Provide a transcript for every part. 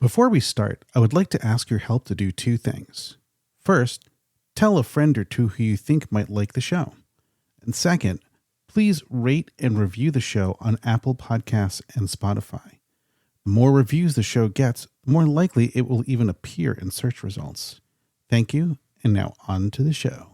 Before we start, I would like to ask your help to do two things. First, tell a friend or two who you think might like the show. And second, please rate and review the show on Apple Podcasts and Spotify. The more reviews the show gets, the more likely it will even appear in search results. Thank you, and now on to the show.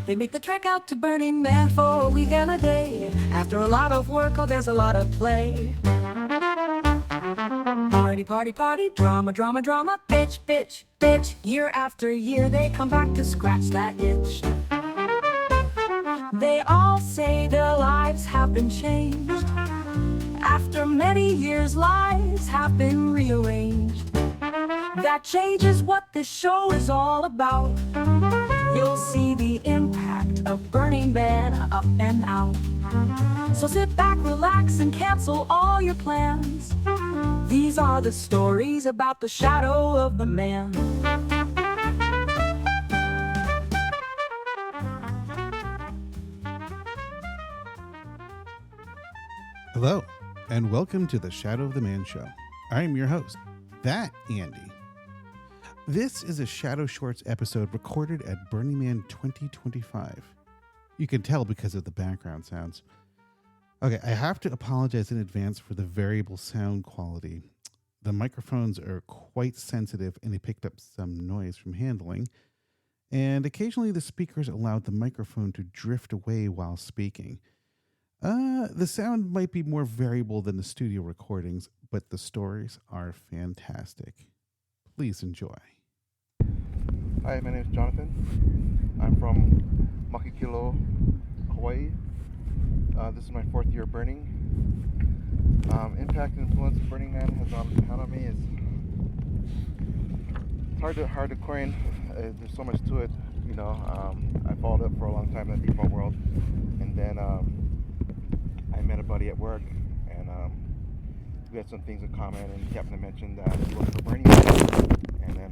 They make the trek out to Burning Man for a week and a day. After a lot of work, there's a lot of play. Party, party, party, drama, drama, drama, bitch, bitch, bitch. Year after year, they come back to scratch that itch. They all say their lives have been changed. After many years, lives have been rearranged. That change is what this show is all about. You'll see the impact of Burning Man up and out. So sit back, relax, and cancel all your plans. These are the stories about the shadow of the man. Hello, and welcome to the Shadow of the Man Show. I am your host, that Andy. This is a Shadow Shorts episode recorded at Burning Man 2025. You can tell because of the background sounds. Okay, I have to apologize in advance for the variable sound quality. The microphones are quite sensitive and they picked up some noise from handling. And occasionally the speakers allowed the microphone to drift away while speaking. The sound might be more variable than the studio recordings, but the stories are fantastic. Please enjoy. Hi, my name is Jonathan. I'm from Makikilo, Hawaii. This is my fourth year burning. Impact and influence Burning Man has had on me is it's hard to coin. There's so much to it, you know. I followed it for a long time in the default world, and then I met a buddy at work, and we had some things in common, and he happened to mention that he worked for Burning Man, and then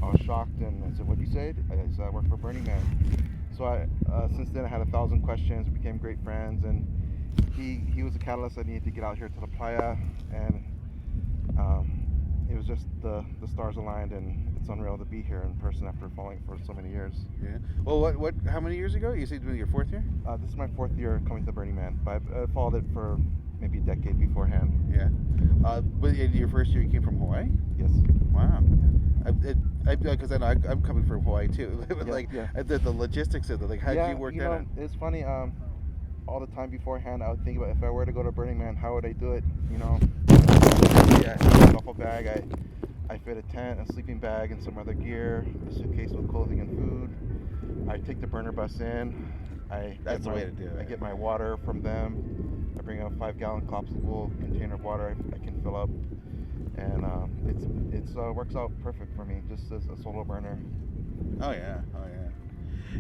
I was shocked, and I said, "What'd you say?" I said, "I work for Burning Man." So since then I had 1,000 questions, became great friends, and he was a catalyst I needed to get out here to La Playa, and it was just the stars aligned, and it's unreal to be here in person after following for so many years. Yeah. Well, how many years ago? You said it was your fourth year? This is my fourth year coming to Burning Man, but I followed it for maybe a decade beforehand. Yeah. But your first year you came from Hawaii? Yes. Wow. Because I know I'm coming from Hawaii too. The logistics of it, like how did you work that out? It's funny. All the time beforehand, I would think about if I were to go to Burning Man, how would I do it? You know, I had a duffel bag. I fit a tent, a sleeping bag, and some other gear, a suitcase with clothing and food. I take the burner bus in. That's the way to do it. I get my water from them. I bring a 5-gallon collapsible container of water I can fill up, and it works out perfect for me, just as a solo burner. Oh yeah.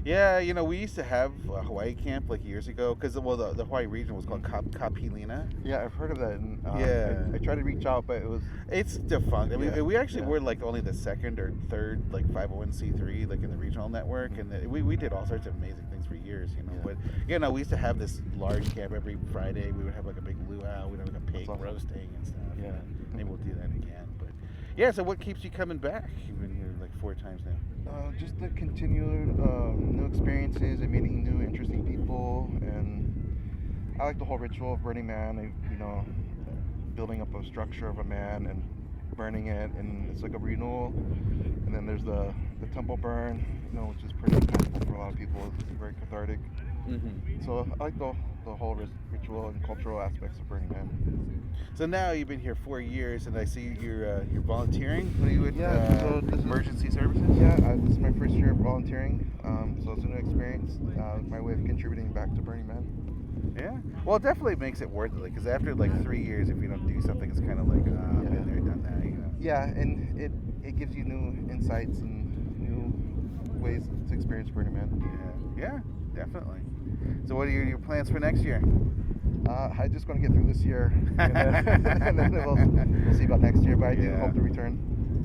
Yeah, you know, we used to have a Hawaii camp like years ago because the Hawaii region was called Kapilina. Yeah, I've heard of that. And, yeah, I tried to reach out, but it's defunct. I mean, we actually were like only the second or third like 501c3 like in the regional network, and we did all sorts of amazing things for years, you know. Yeah. But you know, we used to have this large camp every Friday. We would have like a big luau. We'd have like a pig roasting and stuff. Yeah, maybe we'll do that again. But yeah, so what keeps you coming back? You've been here like 4 times now. Just the continued new experiences and meeting new interesting people, and I like the whole ritual of Burning Man. You know, building up a structure of a man and burning it, and it's like a renewal. And then there's the temple burn, you know, which is pretty impactful for a lot of people. It's very cathartic. Mm-hmm. So I like the whole ritual and cultural aspects of Burning Man. So now you've been here 4 years, and I see you're volunteering. What are you with? So emergency services. Yeah, this is my first year of volunteering. So it's a new experience. My way of contributing back to Burning Man. Yeah. Well, it definitely makes it worth it. Because after like 3 years, if you don't do something, it's kind of like been there, done that. You know. Yeah, and it gives you new insights and new ways to experience Burning Man. Yeah, definitely. So what are your plans for next year? I'm just going to get through this year, and then we'll see about next year, but I do hope to return.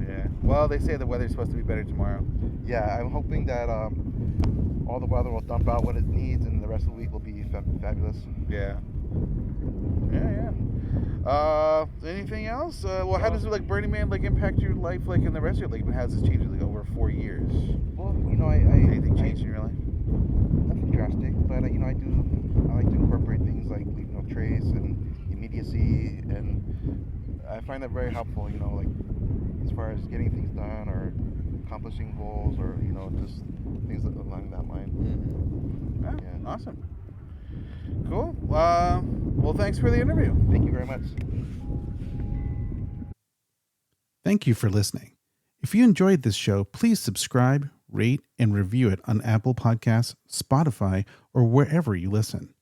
Yeah. Well, they say the weather's supposed to be better tomorrow. Yeah, I'm hoping that all the weather will dump out what it needs, and the rest of the week will be fabulous. Yeah. Anything else? Well, how does like Burning Man like impact your life like in the rest of your life? How has this changed like over 4 years? Well, Anything changed in your life? Nothing drastic, but I like to incorporate things like leaving no trace and immediacy, and I find that very helpful. Like as far as getting things done or accomplishing goals, or just things along that line. Yeah. Awesome. Cool. Well, thanks for the interview. Thank you very much. Thank you for listening. If you enjoyed this show, please subscribe, rate, and review it on Apple Podcasts, Spotify, or wherever you listen.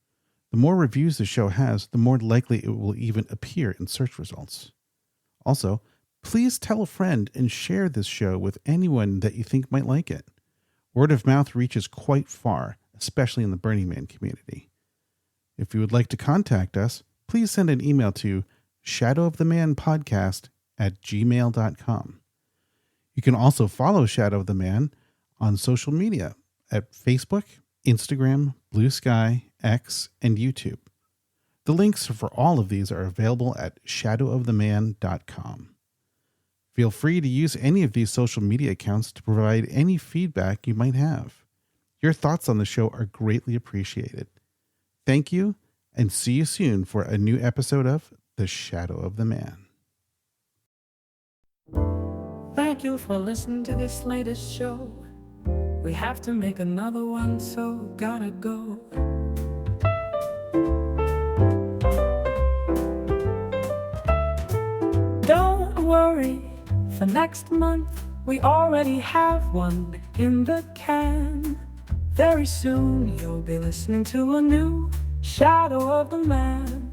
The more reviews the show has, the more likely it will even appear in search results. Also, please tell a friend and share this show with anyone that you think might like it. Word of mouth reaches quite far, especially in the Burning Man community. If you would like to contact us, please send an email to shadowofthemanpodcast@gmail.com. You can also follow Shadow of the Man on social media at Facebook, Instagram, Blue Sky, X, and YouTube. The links for all of these are available at shadowoftheman.com. Feel free to use any of these social media accounts to provide any feedback you might have. Your thoughts on the show are greatly appreciated. Thank you, and see you soon for a new episode of The Shadow of the Man. Thank you for listening to this latest show. We have to make another one, so gotta go. Don't worry, for next month we already have one in the can. Very soon you'll be listening to a new Shadow of the Man.